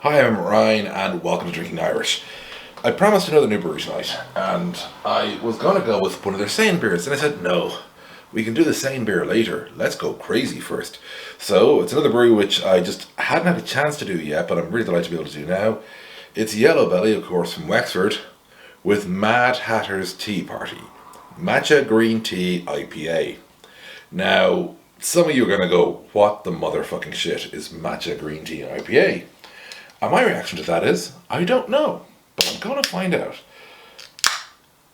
Hi, I'm Ryan, and welcome to Drinking Irish. I promised another new brewery tonight, and I was gonna go with one of their Sane beers, and I said no. We can do the Sane beer later. Let's go crazy first. So it's another brewery which I just hadn't had a chance to do yet, but I'm really delighted to be able to do now. It's Yellow Belly, of course, from Wexford, with Mad Hatter's Tea Party, matcha green tea IPA. Now, some of you are gonna go, "What the motherfucking shit is matcha green tea IPA?" And my reaction to that is, I don't know, but I'm going to find out.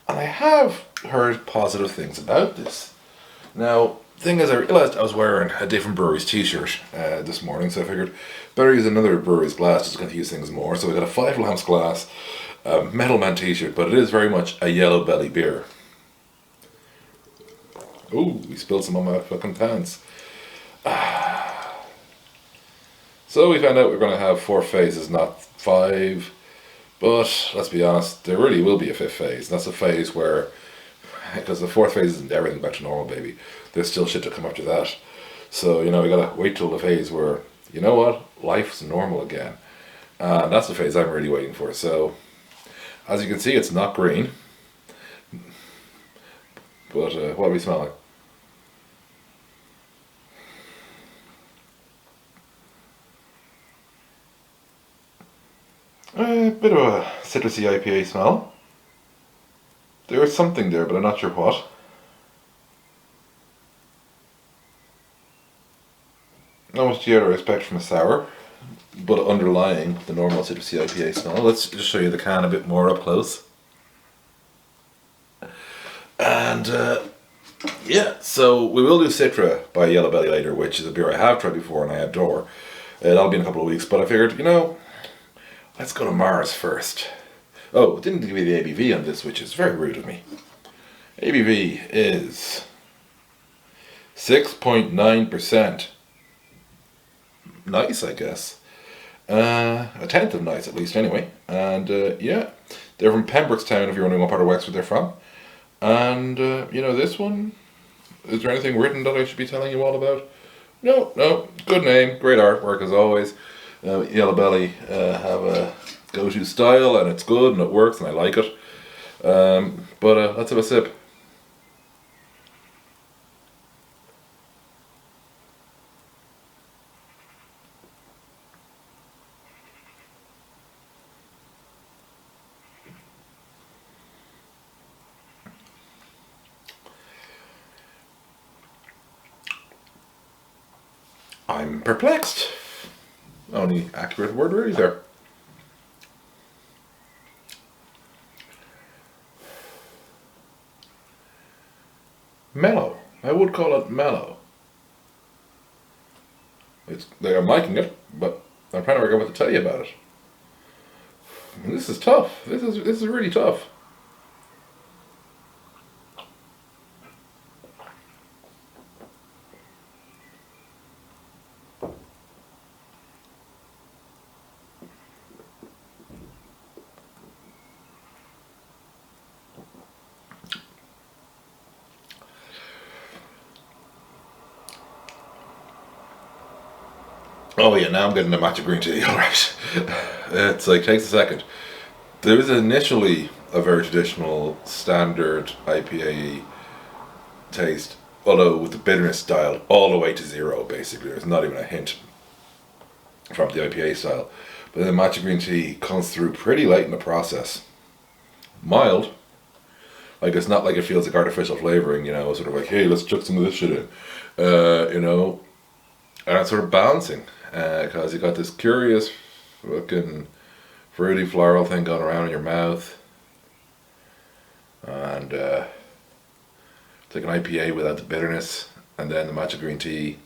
And I have heard positive things about this. Now, thing is, I realised I was wearing a different brewery's t-shirt this morning, so I figured better use another brewery's glass just to confuse things more. So I got a Five Lamps glass, a Metal Man t-shirt, but it is very much a Yellow Belly beer. Ooh, we spilled some on my fucking pants. So we found out we're going to have 4 phases, not 5. But let's be honest, there really will be a 5th phase. That's a phase where, because the 4th phase isn't everything back to normal, baby. There's still shit to come after that. So, we gotta wait till the phase where, you know what, life's normal again. And that's the phase I'm really waiting for. So, as you can see, it's not green. But what do we smell like? A bit of a citrusy IPA smell. There is something there, but I'm not sure what. Not much you would expect from a sour, but underlying the normal citrusy IPA smell. Let's just show you the can a bit more up close. And yeah, so we will do Citra by Yellow Belly later, which is a beer I have tried before and I adore. That'll be in a couple of weeks, but I figured, let's go to Mars first. Oh, it didn't give me the ABV on this, which is very rude of me. ABV is 6.9%. Nice, I guess. A tenth of nice, at least, anyway. And yeah, they're from Pembrokestown, if you're wondering what part of Wexford they're from. And this one, is there anything written that I should be telling you all about? No, good name, great artwork as always. Yellow Belly have a go-to style, and it's good and it works and I like it. But let's have a sip. I'm perplexed. Only accurate word really there. Mellow. I would call it mellow. I'm liking it, but I'm trying to work out what to tell you about it. This is tough. This is really tough. Oh yeah, now I'm getting the matcha green tea. All right, it's like takes a second. There was initially a very traditional standard IPA taste, although with the bitterness style all the way to 0. Basically, there's not even a hint from the IPA style. But then the matcha green tea comes through pretty late in the process. Mild, like it's not like it feels like artificial flavoring. Sort of like, hey, let's chuck some of this shit in. And it's sort of balancing because you got this curious fucking fruity floral thing going around in your mouth, and it's like an IPA without the bitterness, and then the matcha green tea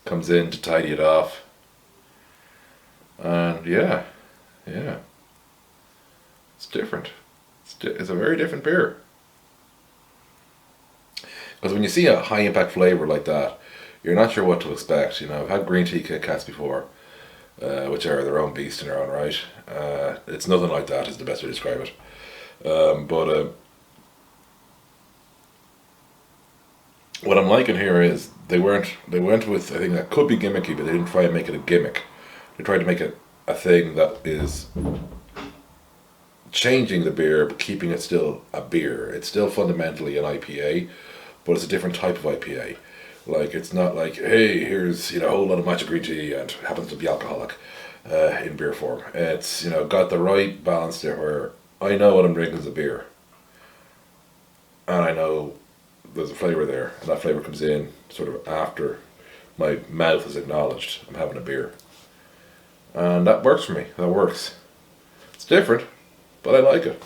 comes in to tidy it off, and yeah, it's different. It's a very different beer. Because when you see a high impact flavor like that, you're not sure what to expect. I've had green tea Kit Kats before, which are their own beast in their own right. It's nothing like that is the best way to describe it. But what I'm liking here is they went with, I think that could be gimmicky, but they didn't try and make it a gimmick. They tried to make it a thing that is changing the beer but keeping it still a beer. It's still fundamentally an IPA, but it's a different type of IPA. Like, it's not like, hey, here's, a whole lot of matcha green tea and happens to be alcoholic in beer form. It's, got the right balance there where I know what I'm drinking is a beer. And I know there's a flavour there, and that flavour comes in sort of after my mouth has acknowledged I'm having a beer. And that works for me. That works. It's different, but I like it.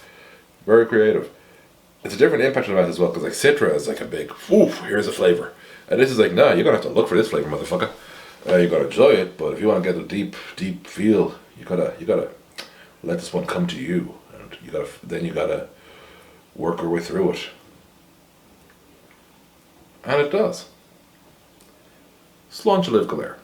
Very creative. It's a different impact on the mouth as well, because like Citra is like a big, oof, here's a flavour. And this is like, nah, you're going to have to look for this flavour, motherfucker. You got to enjoy it, but if you want to get a deep, deep feel, you gotta let this one come to you. And you gotta work your way through it. And it does. Slán live go there.